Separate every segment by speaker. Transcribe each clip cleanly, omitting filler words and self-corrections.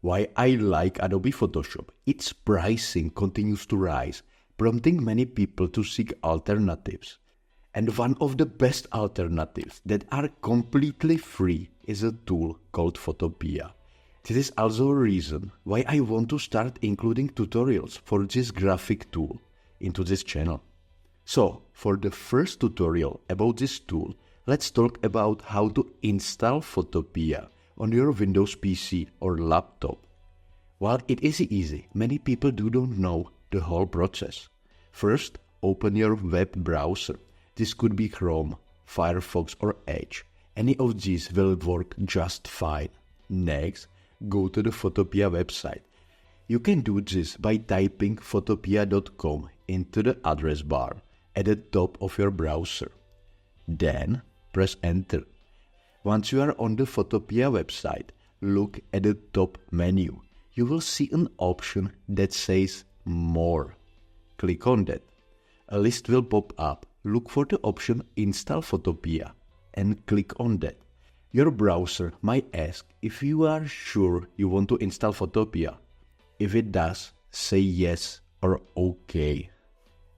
Speaker 1: Why I like Adobe Photoshop. Its pricing continues to rise, prompting many people to seek alternatives. And one of the best alternatives that are completely free is a tool called Photopea. This is also a reason why I want to start including tutorials for this graphic tool into this channel. So, for the first tutorial about this tool, let's talk about how to install Photopea on your Windows PC or laptop. While it is easy, many people don't know the whole process. First, open your web browser. This could be Chrome, Firefox or Edge. Any of these will work just fine. Next, go to the Photopea website. You can do this by typing photopea.com into the address bar at the top of your browser. Then, press enter. Once you are on the Photopea website, look at the top menu. You will see an option that says More. Click on that. A list will pop up. Look for the option Install Photopea and click on that. Your browser might ask if you are sure you want to install Photopea. If it does, say yes or OK.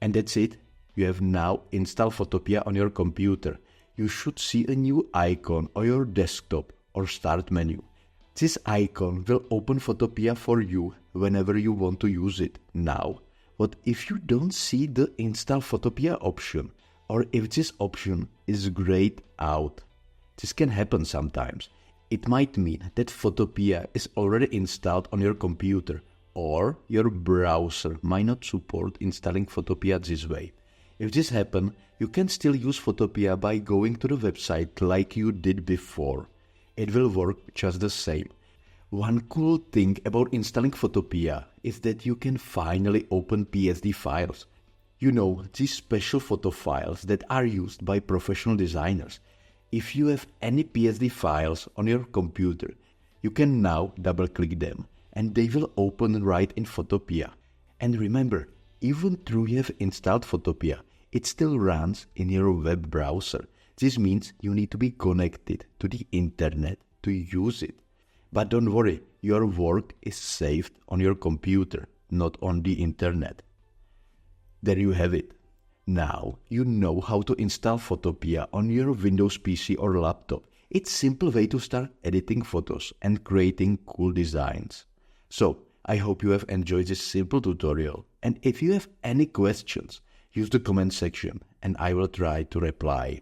Speaker 1: And that's it. You have now installed Photopea on your computer. You should see a new icon on your desktop or start menu. This icon will open Photopea for you whenever you want to use it. Now, what if you don't see the Install Photopea option, or if this option is grayed out? This can happen sometimes. It might mean that Photopea is already installed on your computer, or your browser might not support installing Photopea this way. If this happens, you can still use Photopea by going to the website like you did before. It will work just the same. One cool thing about installing Photopea is that you can finally open PSD files. You know, these special photo files that are used by professional designers. If you have any PSD files on your computer, you can now double-click them and they will open right in Photopea. And remember, even though you have installed Photopea, it still runs in your web browser. This means you need to be connected to the internet to use it. But don't worry, your work is saved on your computer, not on the internet. There you have it. Now you know how to install Photopea on your Windows PC or laptop. It's a simple way to start editing photos and creating cool designs. So, I hope you have enjoyed this simple tutorial, and if you have any questions, use the comment section and I will try to reply.